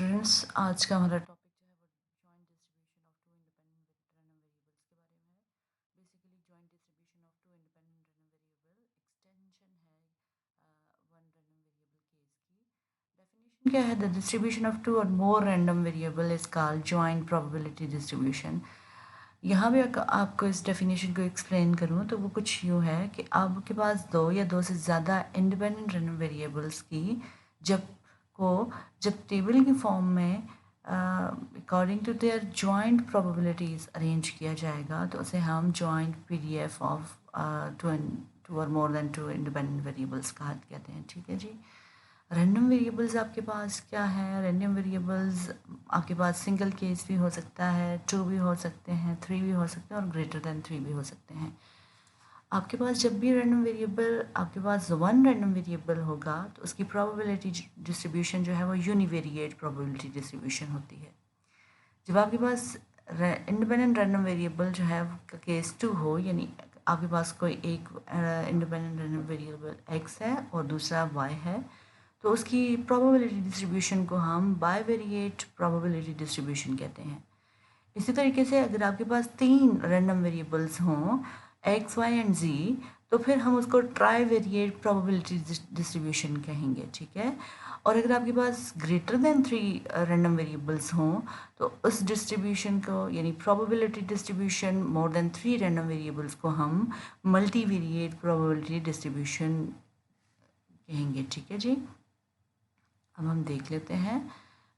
Students, आज का हमारा टॉपिक जो है वो joint distribution of two independent random variables के बारे में है। Basically joint distribution of two independent random variable extension है वन रैंडम वेरिएबल केस की। डेफिनेशन क्या है? द डिस्ट्रीब्यूशन ऑफ टू और more random variable is called joint probability distribution. यहाँ भी आपको इस डेफिनेशन को एक्सप्लेन करूँ तो वो कुछ यूँ है कि आपके पास दो या दो से ज़्यादा इंडिपेंडेंट रैंडम वेरिएबल्स की जब को जब टेबल की फॉर्म में according to their joint probabilities arrange किया जाएगा तो उसे हम जॉइंट पीडीएफ ऑफ टू और more than two independent variables कहा कहते हैं। ठीक है जी। रैंडम वेरिएबल्स आपके पास क्या है? रैंडम वेरिएबल्स आपके पास सिंगल केस भी हो सकता है, टू भी हो सकते हैं, थ्री भी हो सकते हैं और ग्रेटर देन थ्री भी हो सकते हैं। आपके पास जब भी रैंडम वेरिएबल आपके पास वन रैंडम वेरिएबल होगा तो उसकी प्रोबेबिलिटी डिस्ट्रीब्यूशन जो है वो यूनिवेरिएट प्रोबेबिलिटी डिस्ट्रीब्यूशन होती है। जब आपके पास इंडिपेंडेंट रैंडम वेरिएबल जो है का केस टू हो, यानी आपके पास कोई एक इंडिपेंडेंट रैंडम वेरिएबल एक्स है और दूसरा वाई है, तो उसकी प्रोबेबिलिटी डिस्ट्रीब्यूशन को हम बाइवेरिएट प्रोबेबिलिटी डिस्ट्रीब्यूशन कहते हैं। इसी तरीके से अगर आपके पास तीन रैंडम वेरिएबल्स हों एक्स वाई एंड जी, तो फिर हम उसको ट्राई वेरिएट प्रोबेबिलिटी डिस्ट्रीब्यूशन कहेंगे। ठीक है। और अगर आपके पास greater than three random variables हों तो उस डिस्ट्रीब्यूशन को यानी probability distribution more than three random variables को हम मल्टी वेरिएट प्रोबेबिलिटी डिस्ट्रीब्यूशन कहेंगे। ठीक है जी। अब हम देख लेते हैं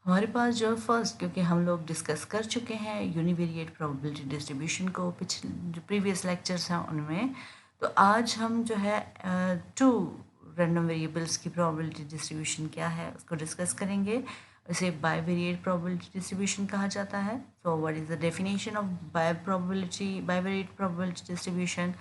हमारे पास जो फर्स्ट, क्योंकि हम लोग डिस्कस कर चुके हैं यूनिवेरिएट प्रोबेबिलिटी डिस्ट्रीब्यूशन को पिछले जो प्रीवियस लेक्चर्स हैं उनमें, तो आज हम जो है टू रैंडम वेरिएबल्स की प्रोबेबिलिटी डिस्ट्रीब्यूशन क्या है उसको डिस्कस करेंगे। इसे बाइवेरिएट प्रोबेबिलिटी डिस्ट्रीब्यूशन कहा जाता है। So what is the definition of bivariate probability distribution?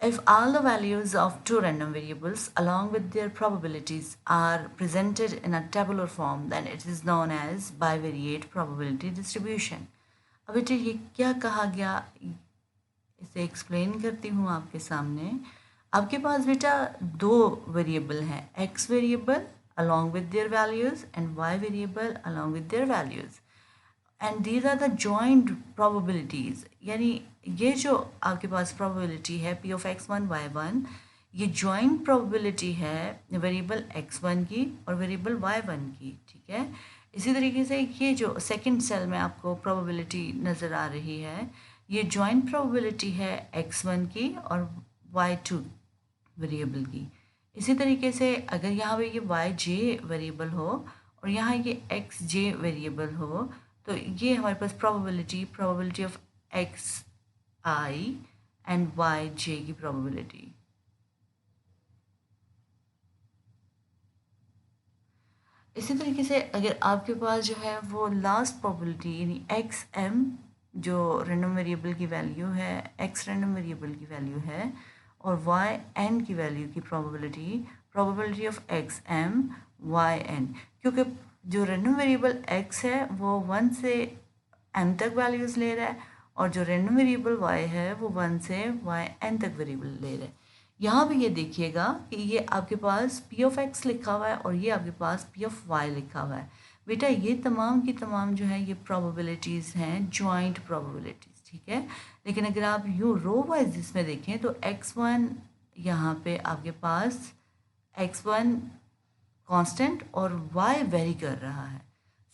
If all the values of two random variables along with their probabilities are presented in a tabular form, then it is known as bivariate probability distribution. अब बेटे ये क्या कहा गया, इसे explain करती हूँ आपके सामने। आपके पास बेटा दो वेरिएबल हैं, x variable along with their values and y variable along with their values, and these are the joint probabilities. यानी ये जो आपके पास प्रोबेबिलिटी है P of X one Y one, ये जॉइंट प्रोबेबिलिटी है वेरिएबल एक्स वन की और वेरिएबल वाई वन की। ठीक है। इसी तरीके से ये जो सेकंड सेल में आपको प्रोबेबिलिटी नज़र आ रही है, ये जॉइंट प्रोबेबिलिटी है एक्स वन की और वाई टू वेरिएबल की। इसी तरीके से अगर यहाँ पे ये वाई जे वेरिएबल हो और यहाँ ये एक्स जे वेरिएबल हो, तो ये हमारे पास probability of x I and Y J की प्रोबेबिलिटी। इसी तरीके से अगर आपके पास जो है वो लास्ट प्रोबेबिलिटी यानी एक्स एम जो रैंडम वेरिएबल की वैल्यू है, एक्स रैंडम वेरिएबल की वैल्यू है, और वाई एन की वैल्यू की probability of X M Y N, क्योंकि जो रैंडम वेरिएबल एक्स है वो वन से एम तक वैल्यूज़ ले रहा है और जो रैंडम वेरिएबल वाई है वो वन से वाई एन तक वेरिएबल ले रहा है। यहाँ भी ये देखिएगा कि ये आपके पास पी ऑफ एक्स लिखा हुआ है और ये आपके पास पी ऑफ वाई लिखा हुआ है। बेटा ये तमाम की तमाम जो है ये प्रोबेबिलिटीज़ हैं, जॉइंट प्रोबेबिलिटीज़। ठीक है। लेकिन अगर आप यूँ रो वाइज इसमें देखें तो एक्स वन यहाँ पे आपके पास एक्स वन कॉन्स्टेंट और वाई वेरी कर रहा है।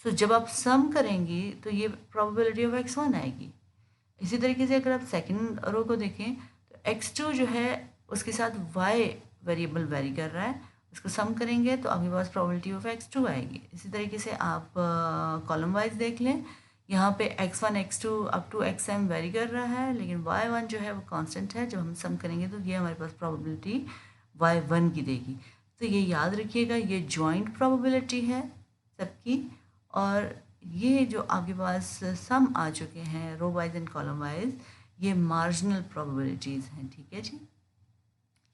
सो जब आप सम करेंगी तो ये प्रोबेबिलिटी ऑफ एक्स वन आएगी। इसी तरीके से अगर आप सेकंड रो को देखें तो एक्स टू जो है उसके साथ वाई वेरिएबल वेरी कर रहा है, उसको सम करेंगे तो आपके पास प्रोबेबिलिटी ऑफ एक्स टू आएगी। इसी तरीके से आप कॉलम वाइज देख लें, यहाँ पे X one X two up to X M vary कर रहा है, लेकिन वाई वन जो है वो कांस्टेंट है। जब हम सम करेंगे तो ये हमारे पास प्रोबेबिलिटी वाई वन की देगी। तो ये याद रखिएगा, ये जॉइंट प्रोबेबिलिटी है सबकी, और ये जो आपके पास सम आ चुके हैं row wise and column wise, ये मार्जिनल प्रोबेबिलिटीज़ हैं। ठीक है जी।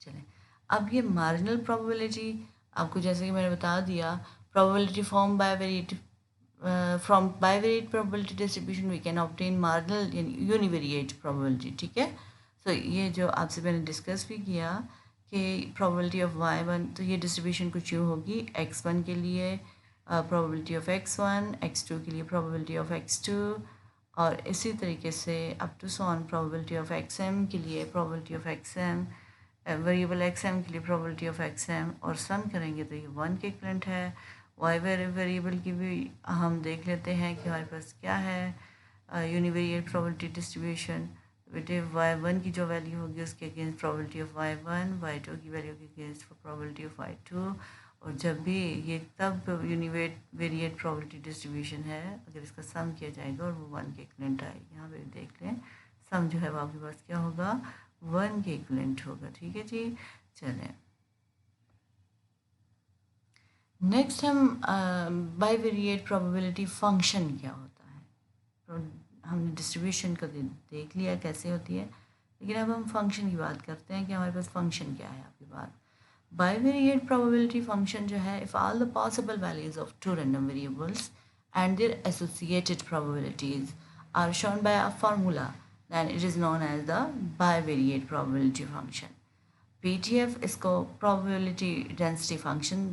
चलें, अब ये मार्जिनल प्रोबेबिलिटी आपको जैसे कि मैंने बता दिया, probability form bivariate from bivariate probability distribution we can obtain marginal यानी यूनिवेरिएट प्रोबेबिलिटी। ठीक है। सो ये जो आपसे मैंने डिस्कस भी किया कि प्रोबेबिलिटी ऑफ वाई वन, तो ये डिस्ट्रीब्यूशन कुछ यूँ होगी, एक्स वन के लिए प्रोबेबिलिटी ऑफ x1, x2 के लिए प्रोबेबिलिटी ऑफ x2, और इसी तरीके से up to so on probability of xm के लिए probability of xm, variable xm के लिए प्रोबेबिलिटी ऑफ xm, और सम करेंगे तो ये 1 के इक्वलेंट है। वाई वेरिएबल की भी हम देख लेते हैं कि हमारे पास क्या है, यूनिवेरिएट प्रोबेबिलिटी डिस्ट्रीब्यूशन। बेटे y1 की जो वैल्यू होगी उसके against probability of y1, y2 की वैल्यू के अगेंस्ट प्रोबेबिलिटी ऑफ y2, और जब भी ये तब वेरिएट प्रोबेबिलिटी डिस्ट्रीब्यूशन है अगर इसका सम किया जाएगा और वो 1 के इक्वलेंट आएगी। यहाँ पे देख लें सम जो है वो आपके पास क्या होगा, 1 के इक्वलेंट होगा। ठीक है जी, चलें नेक्स्ट हम बाइवेरिएट प्रोबेबिलिटी फंक्शन क्या होता है। तो हमने डिस्ट्रीब्यूशन को देख लिया कैसे होती है, लेकिन अब हम फंक्शन की बात करते हैं कि हमारे पास फंक्शन क्या है आपके पास। Bivariate probability function जो है, if all the possible values of two random variables and their associated probabilities are shown by a formula, then it is known as the bivariate probability function. PTF इसको probability density function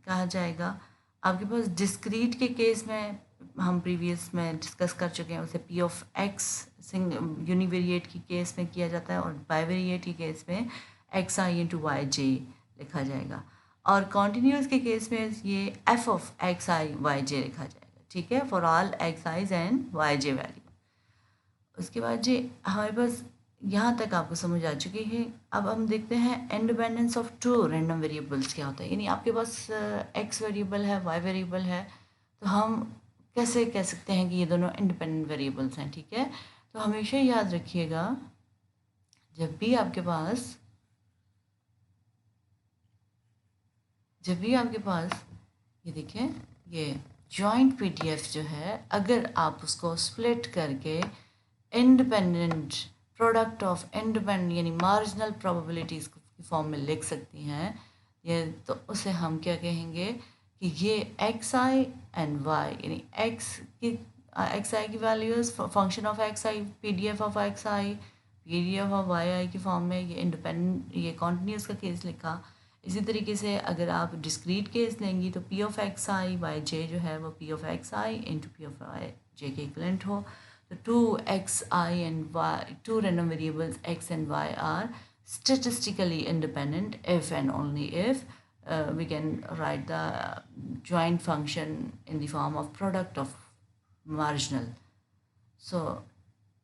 कहा जाएगा। आपके पास discrete के case में हम previous में discuss कर चुके हैं, उसे P of x यूनिवेरिएट की केस में किया जाता है, और बाइवेरिएट की केस में xi into yj लिखा जाएगा, और कॉन्टीन्यूस के केस में ये f of x I Y J लिखा जाएगा। ठीक है, for all X I's and Y J value. उसके बाद जी हमारे पास यहाँ तक आपको समझ आ चुकी है। अब हम देखते हैं independence of two random variables क्या होता है। यानी आपके पास एक्स वेरिएबल है, वाई वेरिएबल है, तो हम कैसे कह सकते हैं कि ये दोनों इंडिपेंडेंट वेरिएबल्स हैं। ठीक है, तो हमेशा याद रखिएगा जब भी आपके पास ये देखें, ये जॉइंट पीडीएफ जो है, अगर आप उसको स्प्लिट करके इंडिपेंडेंट प्रोडक्ट ऑफ इंडिपेंडेंट यानी मार्जिनल प्रोबेबिलिटीज़ की फॉर्म में लिख सकती हैं, ये तो उसे हम क्या कहेंगे कि ये एक्स आई एंड वाई यानी एक्स आई की values function of x I, PDF of x I, PDF of Y I की फॉर्म में, ये इंडिपेंडेंट ये कॉन्टिन्यूस का केस लिखा। इसी तरीके से अगर आप डिस्क्रीट केस लेंगी तो P of x I Y j जो है वो P of x i into P of y j के इक्वलेंट हो, तो two x I and y, two random variables x and Y are statistically independent if and only if we can write the joint function in the form of product of marginal. So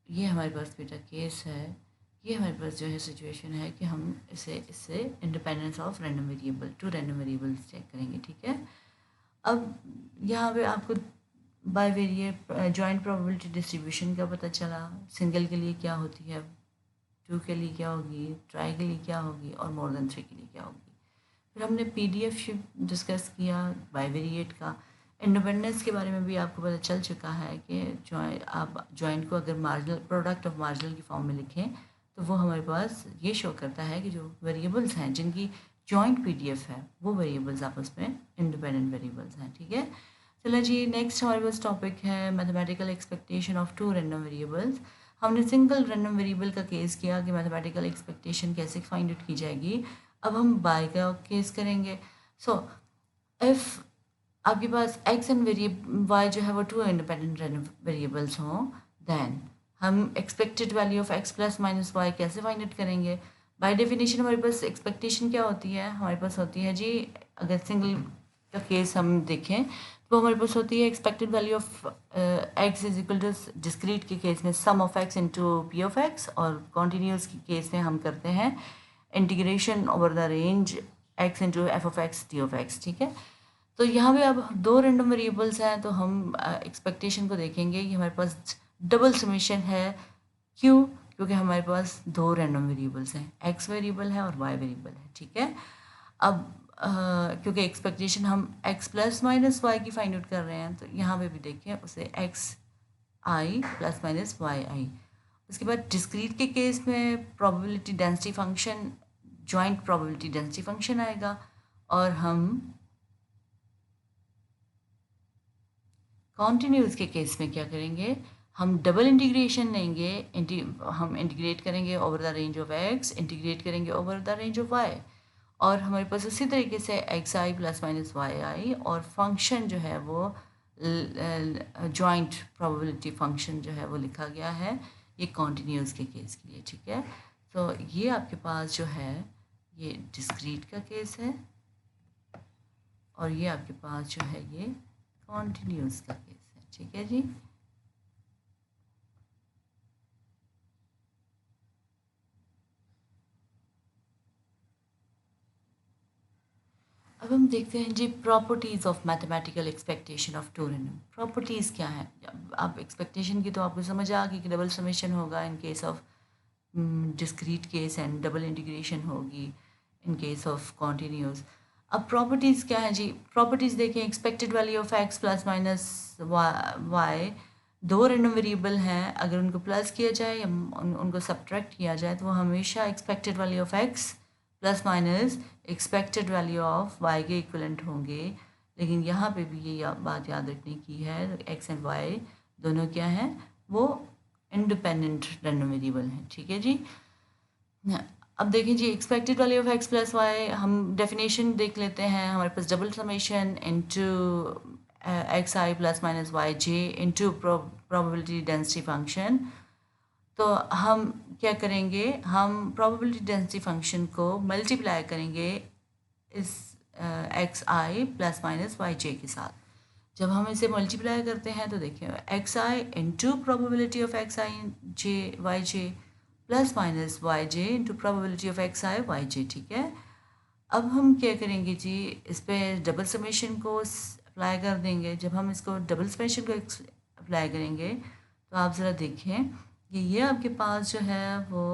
ये हमारे पास बेटा case है, ये हमारे पास जो है situation है कि हम इससे independence of random variable, two random variables check करेंगे। ठीक है, अब यहाँ पे आपको बाइवेरिएट जॉइंट प्रोबेबिलिटी डिस्ट्रीब्यूशन का पता चला, सिंगल के लिए क्या होती है, टू के लिए क्या होगी, ट्राई के लिए क्या होगी, और मोर देन 3 के लिए क्या होगी। फिर हमने पीडीएफ डिस्कस किया बाइवेरिएट का। इंडिपेंडेंस के बारे में भी आपको पता चल चुका है कि आप जॉइंट को अगर मार्जिनल प्रोडक्ट ऑफ मार्जिनल की फॉर्म में लिखें तो वो हमारे पास ये शो करता है कि जो वेरिएबल्स हैं जिनकी जॉइंट पीडीएफ है वो वेरिएबल्स आपस में इंडिपेंडेंट वेरिएबल्स हैं। ठीक है, चलो जी नेक्स्ट हमारे पास टॉपिक है mathematical expectation of two random variables. हमने सिंगल रैंडम वेरिएबल का केस किया कि मैथमेटिकल एक्सपेक्टेशन कैसे फाइंड आउट की जाएगी। अब हम बाय का केस करेंगे। सो इफ़ आपके पास एक्स एंड वाई जो है वो टू इंडिपेंडेंट रैंडम वेरिएबल्स हों, देन हम expected value of x plus minus Y कैसे फाइंड आउट करेंगे। बाय डेफिनेशन हमारे पास एक्सपेक्टेशन क्या होती है, हमारे पास होती है जी, अगर सिंगल का केस हम देखें तो हमारे पास होती है expected value of x is equal to discrete के केस में sum of x into P of x, और कॉन्टीन्यूस के केस में हम करते हैं integration over the range x into f of x t of x. ठीक है, तो यहाँ पे अब दो रैंडम वेरिएबल्स हैं तो हम एक्सपेक्टेशन को देखेंगे कि हमारे पास डबल समेशन है। क्यों? क्योंकि हमारे पास दो रैंडम वेरिएबल्स हैं, एक्स वेरिएबल है और वाई वेरिएबल है। ठीक है, अब क्योंकि एक्सपेक्टेशन हम x प्लस माइनस वाई की फाइंड आउट कर रहे हैं तो यहाँ पे भी देखें उसे x i plus minus y i. उसके बाद डिस्क्रीट के केस में probability density function joint probability density function आएगा, और हम कॉन्टिन्यूस के केस में क्या करेंगे, हम डबल इंटीग्रेशन लेंगे, हम इंटीग्रेट करेंगे over the range of x, integrate करेंगे over the range of y, और हमारे पास उसी तरीके से x i plus minus y i, और फंक्शन जो है वो जॉइंट प्रोबेबिलिटी फंक्शन जो है वो लिखा गया है ये कॉन्टिन्यूस के केस के लिए, ठीक है। तो ये आपके पास जो है ये डिस्क्रीट का केस है, और ये आपके पास जो है ये कॉन्टिन्यूस का केस है, ठीक है जी। अब हम देखते हैं जी properties of mathematical expectation of two random. Properties क्या है? अब एक्सपेक्टेशन की तो आपको समझ आ गई कि डबल समेशन होगा in case of discrete case, and double integration होगी इन केस ऑफ कॉन्टिन्यूस। अब प्रॉपर्टीज़ क्या है जी? प्रॉपर्टीज़ देखें, expected value of x plus minus Y, दो रैंडम वेरिएबल हैं, अगर उनको प्लस किया जाए या उनको सब्ट्रैक्ट किया जाए तो वो हमेशा expected value of x plus minus expected value of Y के इक्वलेंट होंगे। लेकिन यहाँ पे भी ये बात याद रखने की है, एक्स एंड वाई दोनों क्या हैं, वो इंडिपेंडेंट रैंडम वेरिएबल हैं, ठीक है जी। अब देखें जी expected value of x plus y, हम डेफिनेशन देख लेते हैं। हमारे पास double summation into x i plus minus y j into probability density function. तो हम क्या करेंगे, हम प्रोबेबिलिटी डेंसिटी फंक्शन को मल्टीप्लाई करेंगे इस x i plus minus y j के साथ। जब हम इसे मल्टीप्लाई करते हैं तो देखिए x i into probability of x i j y j plus minus y j into probability of x I Y j, ठीक है। अब हम क्या करेंगे जी, इस पर डबल समेशन को अप्लाई कर देंगे। जब हम इसको डबल समेशन को अप्लाई करेंगे तो आप ज़रा देखें कि ये आपके पास जो है वो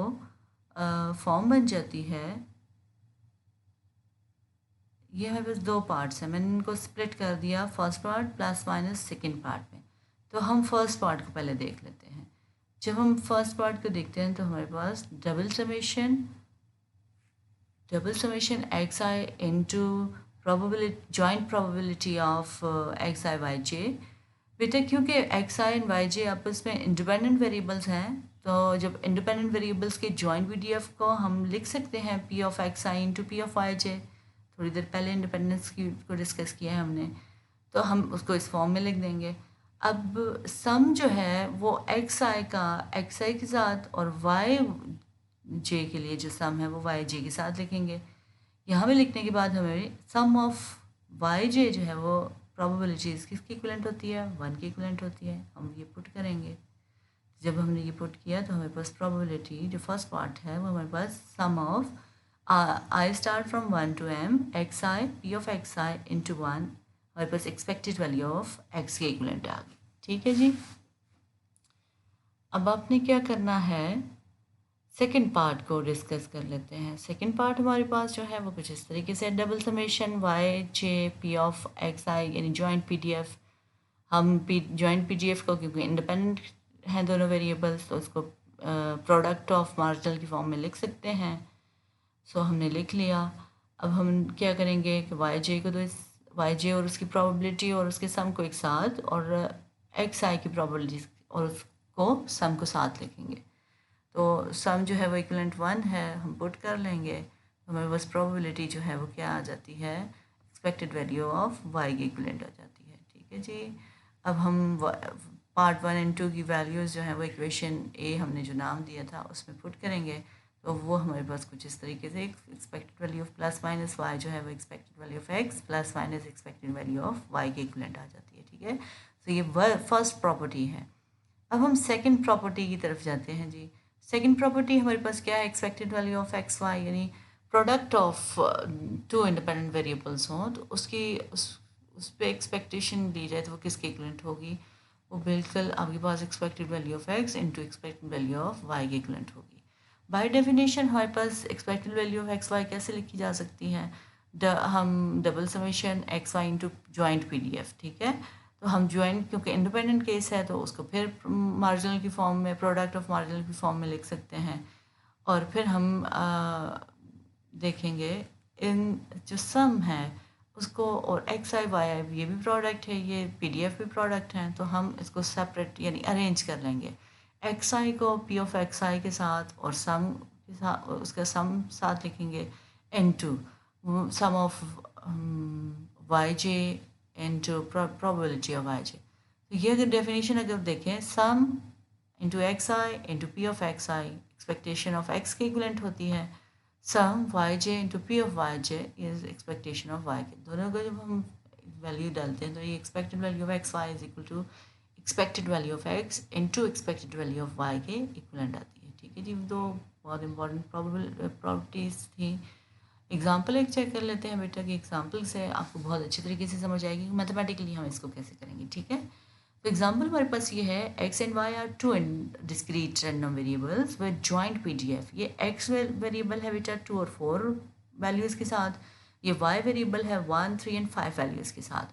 फॉर्म बन जाती है। ये हमारे पास दो पार्ट्स हैं, मैंने इनको स्प्लिट कर दिया, first part plus minus second part में। तो हम फर्स्ट पार्ट को पहले देख लेते हैं। जब हम फर्स्ट पार्ट को देखते हैं तो हमारे पास double summation x i into probability joint probability of x I Y j. बेटा क्योंकि x I and Y j आपस में इंडिपेंडेंट वेरिएबल्स हैं, तो जब इंडिपेंडेंट वेरिएबल्स के जॉइंट पीडीएफ को हम लिख सकते हैं P of x i into P of y j. थोड़ी देर पहले इंडिपेंडेंस की को डिस्कस किया है हमने, तो हम उसको इस फॉर्म में लिख देंगे। अब सम जो है वो एक्स आई का एक्स आई के साथ और वाई जे के लिए जो सम है वो वाई जे के साथ लिखेंगे। यहाँ पे लिखने के बाद हमें सम ऑफ वाई जे जो है वो प्रोबेबिलिटीज़ किसकी इक्विवेलेंट होती है, 1 की इक्विवेलेंट होती है। हम ये पुट करेंगे। जब हमने ये पुट किया तो हमारे पास प्रोबेबिलिटी जो फर्स्ट पार्ट है वो हमारे पास sum of i start from 1 to m x i P of x i into 1, हमारे पास एक्सपेक्टेड वैल्यू ऑफ एक्स की इक्विवेलेंट आ गई, ठीक है जी। अब आपने क्या करना है, सेकेंड पार्ट को डिस्कस कर लेते हैं। सेकेंड पार्ट हमारे पास जो है वो कुछ इस तरीके से double summation y j P of x i यानी जॉइंट पीडीएफ। हम जॉइंट पीडीएफ को क्योंकि इंडिपेंडेंट हैं दोनों वेरिएबल्स तो उसको प्रोडक्ट ऑफ मार्जिनल की फॉर्म में लिख सकते हैं। सो हमने लिख लिया। अब हम क्या करेंगे कि वाई जे को तो इस वाई जे और उसकी प्रोबेबिलिटी और उसके सम को एक साथ, और एक्स आई की प्रोबेबिलिटी और उसको सम को साथ लिखेंगे। तो सम जो है वो इक्वलेंट 1 है, हम पुट कर लेंगे। हमारे पास प्रोबेबिलिटी जो है वो क्या आ जाती है, एक्सपेक्टेड वैल्यू ऑफ वाई की इक्वलेंट आ जाती है, ठीक है जी। अब हम पार्ट 1 एंड 2 की वैल्यूज़ जो है वो इक्वेशन ए हमने जो नाम दिया था उसमें पुट करेंगे। तो वो हमारे पास कुछ इस तरीके से expected value of plus minus Y जो है वो expected value of x plus minus expected value of Y के इक्वलेंट आ जाती है, ठीक है। तो ये फर्स्ट प्रॉपर्टी है। अब हम सेकंड प्रॉपर्टी की तरफ जाते हैं जी। सेकंड प्रॉपर्टी हमारे पास क्या है, expected value of x y यानी product of two independent variables हों तो उसकी उस पर एक्सपेक्टेशन दी जाए तो वो किसके इक्वलेंट होगी, वो बिल्कुल आपके पास expected value of x into expected value of Y के इक्वलेंट होगी। बाय डेफिनेशन हमारे पास expected value of x Y कैसे लिखी जा सकती है, हम double summation x y into joint P D F, ठीक है। तो हम ज्वाइंट क्योंकि इंडिपेंडेंट केस है तो उसको फिर मार्जिनल की फॉर्म में प्रोडक्ट ऑफ मार्जिनल की फॉर्म में लिख सकते हैं। और फिर हम देखेंगे इन जो सम है उसको, और एक्स आई वाई आई ये भी प्रोडक्ट है, ये पीडीएफ भी प्रोडक्ट हैं, तो हम इसको सेपरेट यानी अरेंज कर लेंगे। एक्स आई को पी ऑफ एक्स आई के साथ और सम के साथ उसका सम साथ लिखेंगे into sum of yj into probability of yj. तो ये अगर डेफिनेशन अगर देखें, sum into x i into P of x i expectation of x के इक्वलेंट होती है, sum y j into P of y j is expectation of Y के। दोनों को जब हम वैल्यू डालते हैं तो ये expected value of x Y is equal to expected value of x into expected value of Y के इक्वलेंट आती है। ठीक है जी, तो बहुत इंपॉर्टेंट प्रॉपर्टीज थी। एग्जाम्पल एक चेक कर लेते हैं बेटा कि एग्जाम्पल से आपको बहुत अच्छी तरीके से समझ आएगी मैथमेटिकली हम इसको कैसे करेंगे। ठीक है, तो एग्जाम्पल हमारे पास ये है, X and Y are two discrete random variables with joint PDF. ये एक्स वेरिएबल है बेटा 2 और 4 वैल्यूज़ के साथ, ये वाई वेरिएबल है 1, 3 एंड 5 वैल्यूज़ के साथ,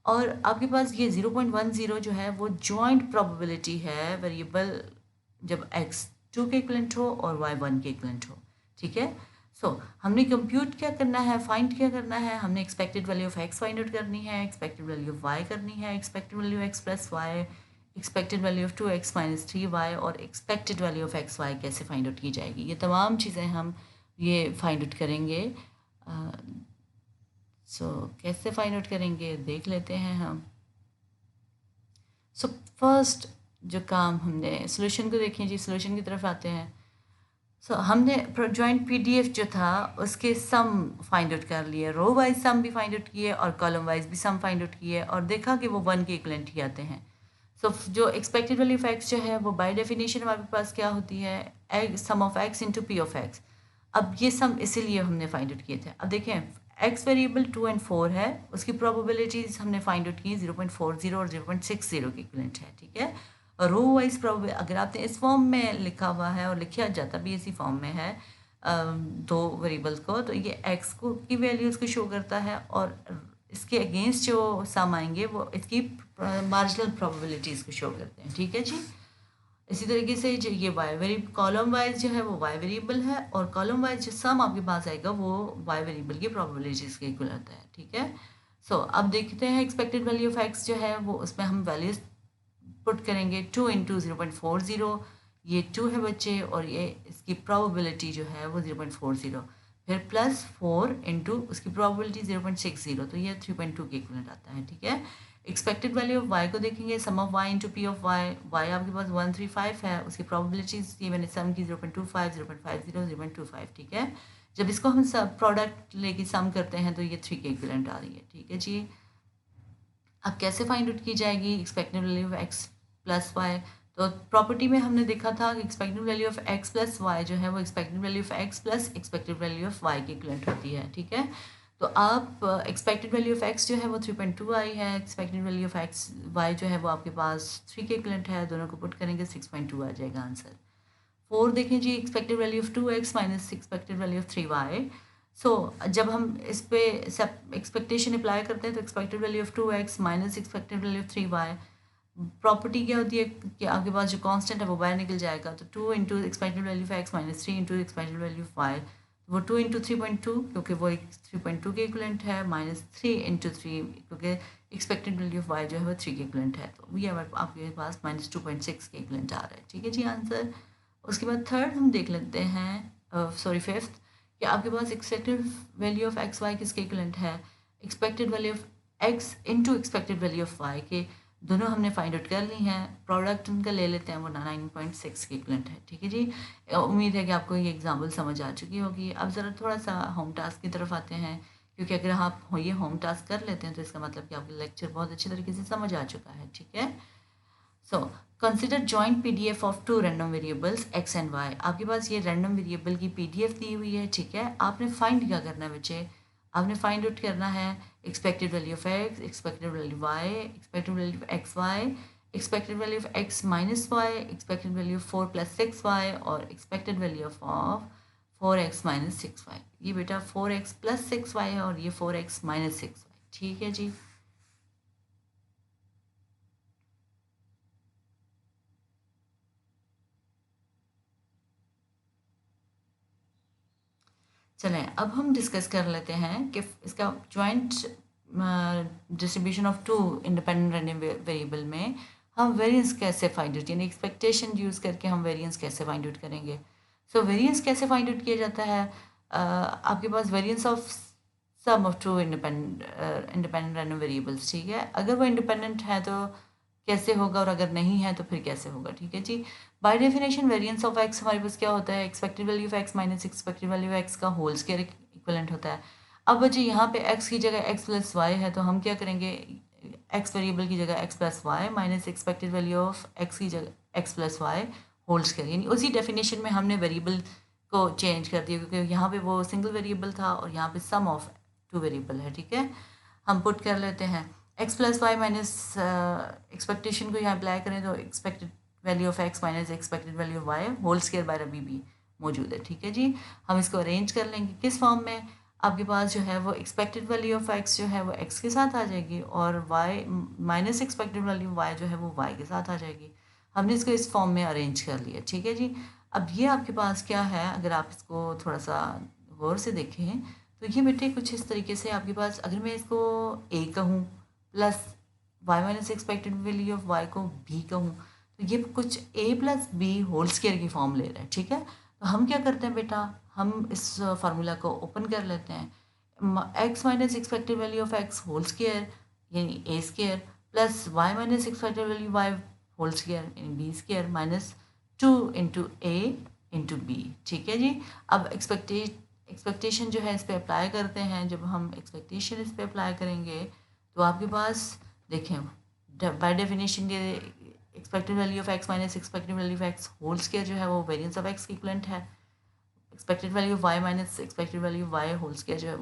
और आपके पास ये 0.10 जो है वो जॉइंट प्रोबेबिलिटी है वेरिएबल जब एक्स 2 के इक्वलेंट हो और वाई 1 के इक्वलेंट हो। ठीक है, सो हमने कंप्यूट क्या करना है, फाइंड क्या करना है, हमने expected value of X find out करनी है, एक्सपेक्टेड वैल्यू ऑफ वाई करनी है, expected value X plus Y, expected value of 2x minus 3y और expected value of x Y कैसे फाइंड आउट की जाएगी। ये तमाम चीज़ें हम ये फाइंड आउट करेंगे। सो कैसे फाइंड आउट करेंगे देख लेते हैं हम। सो फर्स्ट जो काम हमने सोल्यूशन को देखें जी, सोल्यूशन की तरफ आते हैं। हमने जॉइंट पीडीएफ जो था उसके सम फाइंड आउट कर लिए, रो वाइज सम भी फाइंड आउट किए और कॉलम वाइज भी सम फाइंड आउट किए और देखा कि वो 1 के इक्वलेंट ही आते हैं। जो एक्सपेक्टेड वैल्यू ऑफ एक्स जो है वो बाय डेफिनेशन हमारे पास क्या होती है, sum of x into P of x. अब ये सम इसीलिए हमने फाइंड आउट किए थे। अब देखें, एक्स वेरिएबल 2 एंड 4 है, उसकी प्रोबेबिलिटीज़ हमने फाइंड आउट की 0.40 और 0.60 के इक्वलेंट है। ठीक है, रो वाइज प्रॉब्लम अगर आपने इस फॉर्म में लिखा हुआ है और लिखा जाता भी इसी फॉर्म में है दो वेरिएबल्स को, तो ये एक्स को की वैल्यूज़ को शो करता है और इसके अगेंस्ट जो सम आएंगे वो इसकी मार्जिनल प्रोबेबिलिटीज़ को शो करते हैं। ठीक है जी, इसी तरीके से जो ये वाई वेरिएबल कॉलम वाइज जो है वो वाई वेरिएबल है और कॉलम वाइज जो सम आपके पास आएगा वो वाई वेरिएबल की प्रोबेबिलिटीज़ के इक्वल होता है। ठीक है, अब देखते हैं एक्सपेक्टेड वैल्यू ऑफ एक्स जो है वो उसमें हम वैल्यूज पुट करेंगे 2 इंटू 0.40, ये 2 है बच्चे और ये इसकी प्रोबेबिलिटी जो है वो 0.40, फिर प्लस 4 इंटू उसकी प्रोबेबिलिटी 0.60, तो ये 3.2 के इक्वलेंट आता है। ठीक है, एक्सपेक्टेड वैल्यू ऑफ वाई को देखेंगे, sum of y into P of y, y आपके पास 135 है, उसकी प्रोबेबिलिटीज ये मैंने सम की 0.25, 0.50, 0.25। ठीक है, जब इसको हम सब प्रोडक्ट लेके सम करते हैं तो ये 3 के इक्वलेंट आ रही है। ठीक है जी, अब कैसे फाइंड आउट की जाएगी expected value of x plus Y. तो प्रॉपर्टी में हमने देखा था कि expected value of x plus Y जो है वो expected value of x plus expected value of Y की इक्वलेंट होती है। ठीक है, तो आप एक्सपेक्टेड वैल्यू ऑफ एक्स जो है वो 3.2 आई है, expected value of x Y जो है वो आपके पास 3 के इक्वलेंट है, दोनों को पुट करेंगे 6.2 आ जाएगा आंसर। 4 देखें जी, expected value of 2x minus expected value of 3y। जब हम इस पे एक्सपेक्टेशन अप्लाई करते हैं तो expected value of 2x minus expected value of 3y, property क्या होती है कि आपके पास जो कांस्टेंट है वो बाहर निकल जाएगा, तो 2 into expected value of x minus 3 into expected value of y, वो 2 इंटू 3.2 क्योंकि वो 3.2 के इक्वलेंट है, माइनस 3 इंटू 3 क्योंकि एक्सपेक्टेड वैल्यू ऑफ y जो है वो 3 के इक्वलेंट है, तो ये हमारे आपके पास माइनस 2.6 के इक्वलेंट आ रहा है। ठीक है जी आंसर। उसके बाद थर्ड हम देख लेते हैं, फिफ्थ, कि आपके पास expected value of x y किसके इक्वलेंट है, expected value of x into expected value of Y के दोनों हमने फाइंड आउट कर ली हैं, प्रोडक्ट उनका ले लेते हैं, वो 9.6 के इक्वलेंट है। ठीक है जी, उम्मीद है कि आपको ये एग्जाम्पल समझ आ चुकी होगी। अब ज़रा थोड़ा सा होम टास्क की तरफ आते हैं, क्योंकि अगर आप ये होम टास्क कर लेते हैं तो इसका मतलब कि आपका लेक्चर बहुत अच्छी तरीके से समझ आ चुका है। ठीक है, consider joint PDF of 2 random variables x and Y. आपके पास ये रैंडम वेरिएबल की पीडीएफ दी हुई है। ठीक है, आपने फाइंड क्या करना है बच्चे, आपने फाइंड आउट करना है expected value of X, expected value Y, expected value of x Y, expected value of x minus Y, expected value of 4 plus 6y और expected value of 4x minus 6y। ये बेटा 4x plus 6y है और ये 4x minus 6y। ठीक है जी, चलें अब हम डिस्कस कर लेते हैं कि इसका joint distribution of 2 independent random variable में हम वेरिएंस कैसे फाइंड आउट, यानी एक्सपेक्टेशन यूज़ करके हम वेरिएंस कैसे फाइंड आउट करेंगे। वेरिएंस कैसे फाइंड आउट किया जाता है, आपके पास variance of sum of two independent random variables, ठीक है। अगर वो इंडिपेंडेंट है तो कैसे होगा, और अगर नहीं है तो फिर कैसे होगा, ठीक है जी। By definition variance of x हमारे पास क्या होता है, expected value of x minus expected value of x का होल स्क्वायर इक्वलेंट होता है। अब बच्चे यहाँ पे x की जगह x प्लस वाई है, तो हम क्या करेंगे, x वेरिएबल की जगह x plus Y minus expected value of x की जगह x plus Y whole square, यानी उसी डेफिनेशन में हमने वेरिएबल को चेंज कर दिया, क्योंकि यहाँ पे वो सिंगल वेरिएबल था और यहाँ पे सम ऑफ टू वेरिएबल है, ठीक है। हम पुट कर लेते हैं x plus Y minus expectation को यहाँ अप्लाई करें तो expected value of x minus expected value of y whole square by अभी भी मौजूद है, ठीक है जी। हम इसको अरेंज कर लेंगे किस फॉर्म में, आपके पास जो है वो एक्सपेक्टेड वैल्यू ऑफ x जो है वो x के साथ आ जाएगी और y minus expected value y जो है वो y के साथ आ जाएगी। हमने इसको इस फॉर्म में अरेंज कर लिया, ठीक है जी। अब ये आपके पास क्या है, अगर आप इसको थोड़ा सा गौर से देखें तो ये बेटे कुछ इस तरीके से आपके पास, अगर मैं इसको a कहूँ plus y minus expected value of y को b कहूँ, तो ये कुछ a plus B whole square की फॉर्म ले रहा है, ठीक है। तो हम क्या करते हैं बेटा, हम इस फार्मूला को ओपन कर लेते हैं, x minus expected value of x whole square यानी a square plus y minus expected value y whole square यानी b square minus 2 into a into B, ठीक है जी। अब एक्सपेक्टेशन जो है इस पर अप्लाई करते हैं, जब हम एक्सपेक्टेशन इस पर अप्लाई करेंगे तो आपके पास देखें बाय डेफिनेशन के expected value of x minus expected value of x whole square जो है वो वेरिएंस ऑफ x की इक्वलेंट है, expected value of y minus expected value y whole square जो है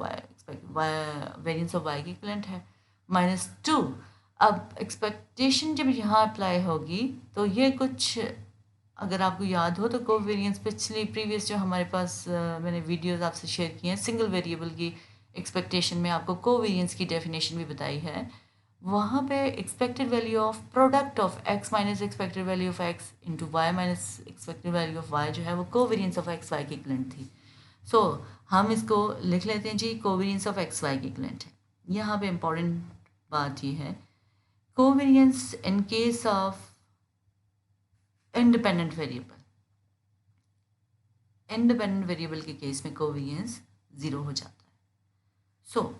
वेरिएंस ऑफ y की इक्वलेंट है -2। अब एक्सपेक्टेशन जब यहाँ अप्लाई होगी तो ये कुछ, अगर आपको याद हो तो कोवेरिएंस पिछली प्रीवियस जो हमारे पास मैंने वीडियोस आपसे शेयर किए हैं सिंगल वेरिएबल की एक्सपेक्टेशन में, आपको कोवेरिएंस की डेफिनेशन भी बताई है। वहाँ पे expected value of product of x minus expected value of x into y minus expected value of y जो है वो कोवेरिएंस ऑफ x y की इक्वलेंट थी। सो हम इसको लिख लेते हैं जी, कोवेरिएंस ऑफ x y की इक्वलेंट है। यहाँ पे इम्पॉर्टेंट बात ये है, covariance in case of independent variable के केस में कोवेरिएंस ज़ीरो हो जाता है। सो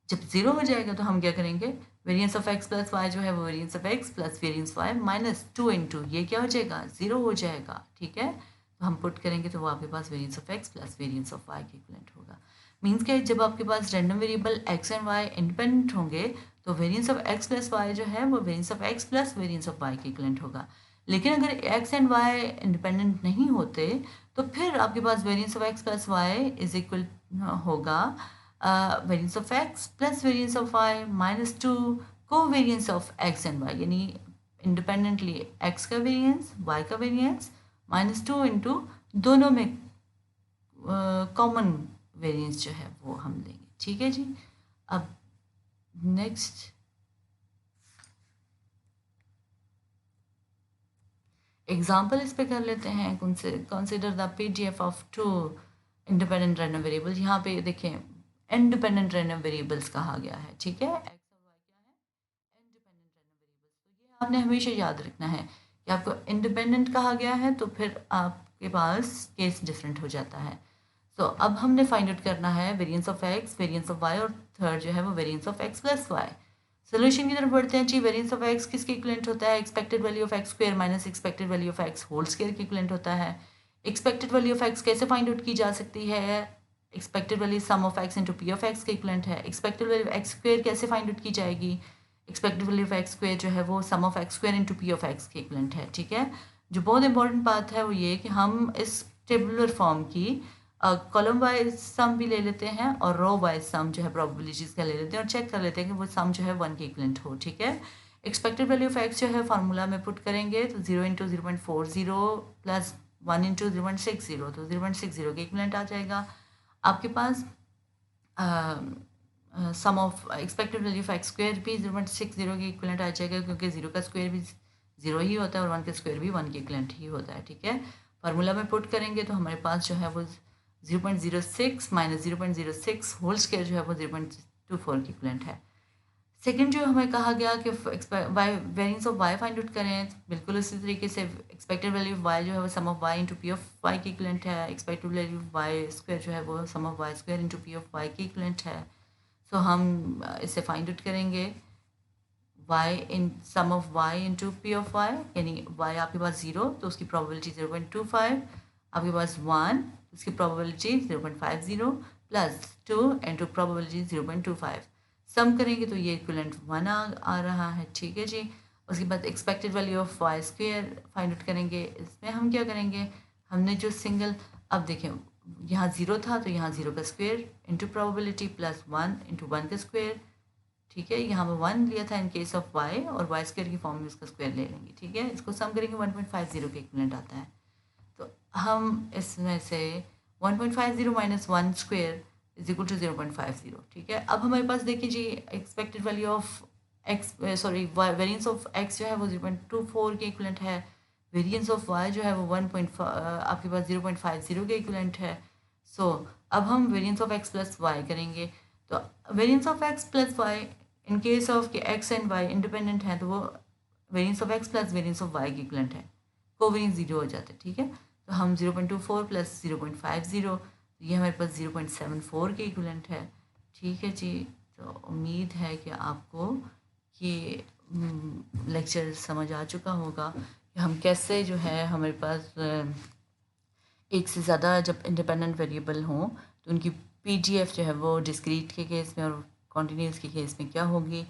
जब ज़ीरो हो जाएगा तो हम क्या करेंगे, variance of x plus Y जो है वो variance of x plus variance y minus 2 into ये क्या हो जाएगा, ज़ीरो हो जाएगा, ठीक है। तो हम पुट करेंगे तो वो आपके पास variance of x plus variance of y के इक्वलेंट होगा। मीन्स कि जब आपके पास random variable x and y independent होंगे तो variance of x plus Y जो है वो variance of x plus variance of y के इक्वलेंट होगा। लेकिन अगर x एंड y इंडिपेंडेंट नहीं होते तो फिर आपके पास variance of x plus y is equal होगा variance of x plus variance of y minus 2 covariance of x and y, यानी इंडिपेंडेंटली x का वेरिएंस y का वेरिएंस माइनस 2 इंटू दोनों में कॉमन वेरिएंस जो है वो हम लेंगे, ठीक है जी। अब नेक्स्ट एग्जाम्पल इस पे कर लेते हैं, consider the PDF of two independent random variables. यहाँ पे देखें इंडिपेंडेंट रैंडम वेरिएबल्स कहा गया है, ठीक है, x और y क्या है, इंडिपेंडेंट रैंडम वेरिएबल्स। तो ये आपने हमेशा याद रखना है कि आपको इंडिपेंडेंट कहा गया है तो फिर आपके पास केस डिफरेंट हो जाता है। तो अब हमने फाइंड आउट करना है variance of x, variance of y और थर्ड जो है वो variance of x plus y. Solution की तरफ बढ़ते हैं जी। वेरिएंस ऑफ x किसके इक्वलेंट होता है, expected value of x square minus expected value of x whole square के इक्वलेंट होता है। एक्सपेक्टेड वैल्यू ऑफ x कैसे फाइंड आउट की जा सकती है, expected value sum of x into P of x के इक्वलेंट है। Expected value of x square कैसे फाइंड आउट की जाएगी, expected value of x square जो है वो sum of x square into P of x के इक्वलेंट है, ठीक है। जो बहुत इंपॉर्टेंट बात है वो ये कि हम इस टेबुलर फॉर्म की कॉलम वाइज सम भी ले लेते हैं और रो वाइज सम जो है प्रोबेबिलिटीज़ का ले लेते हैं और चेक कर लेते हैं कि वो सम जो है 1 के इक्वलेंट हो, ठीक है। एक्सपेक्टेड वैल्यू ऑफ x जो है फार्मूला में पुट करेंगे तो 0 इंटू 0.40 प्लस 1 इंटू 0.60 तो 0.60 के इक्वलेंट आ जाएगा। आपके पास sum of expected value of x square भी 0.60 के इक्वलेंट आ जाएगा, क्योंकि 0 का स्क्वायर भी 0 ही होता है और 1 का स्क्वायर भी 1 के इक्वलेंट ही होता है, ठीक है। फार्मूला में पुट करेंगे तो हमारे पास जो है वो 0.06 माइनस 0.06 होल स्क्वायर जो है वो 0.24 की इक्वलेंट है। सेकंड जो हमें कहा गया कि variance of y find out करें, बिल्कुल उसी तरीके से एक्सपेक्टेड वैल्यू ऑफ y जो है वो sum of y into P of y की इक्वलेंट है। Expected value of y square जो है वो sum of y square into P of y की इक्वलेंट है। सो हम इसे फाइंड आउट करेंगे y in sum of y into P of y, यानी y आपके पास 0 तो उसकी प्रोबेबिलिटी 0.25, आपके पास 1 उसकी प्रोबेबिलिटी 0.50 प्लस 2 इंटू प्रोबेबिलिटी 0.25, सम करेंगे तो ये इक्विवेलेंट 1 आ रहा है। ठीक है जी। उसके बाद expected value of y square find out करेंगे। इसमें हम क्या करेंगे, हमने जो सिंगल, अब देखें यहाँ 0 था तो यहाँ 0 का square into probability plus 1 into 1 का स्क्वेयर। ठीक है, यहाँ पर 1 लिया था इन केस ऑफ y और y स्क्वेयर की फॉर्म में इसका स्क्वेयर ले लेंगे। ठीक है, इसको सम करेंगे 1.50 के इक्विवेलेंट आता है। तो हम इसमें से 1.50 minus 1 square is equal to 0.50। ठीक है, अब हमारे पास देखिए जी expected value of x, sorry variance of x जो है वो 0.24 के इक्विवेलेंट है, वेरिएंस ऑफ y जो है वो आपके पास 0.50 के इक्विवेलेंट है। सो अब हम variance of x plus y करेंगे। तो variance of x plus y in case of कि x एंड y इंडिपेंडेंट हैं तो वो variance of x plus variance of y के इक्विवेलेंट है, कोवेरिएंस 0 हो जाते हैं। ठीक है, तो हम 0.24 प्लस 0.50, ये हमारे पास 0.74 के इक्विवेलेंट है। ठीक है जी, तो उम्मीद है कि आपको ये लेक्चर समझ आ चुका होगा कि हम कैसे जो है हमारे पास एक से ज़्यादा जब इंडिपेंडेंट वेरिएबल हों तो उनकी पीजीएफ जो है वो डिस्क्रीट के केस में और कॉन्टीन्यूस के केस में क्या होगी,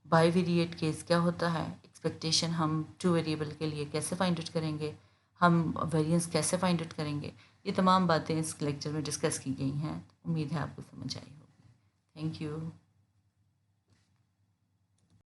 बाईवेरिएट केस क्या होता है, एक्सपेक्टेशन हम 2 वेरिएबल के लिए कैसे फाइंड आउट करेंगे, हम वेरिएंस कैसे फाइंड आउट करेंगे, ये तमाम बातें इस लेक्चर में डिस्कस की गई हैं। उम्मीद है आपको समझ आई होगी। Thank you.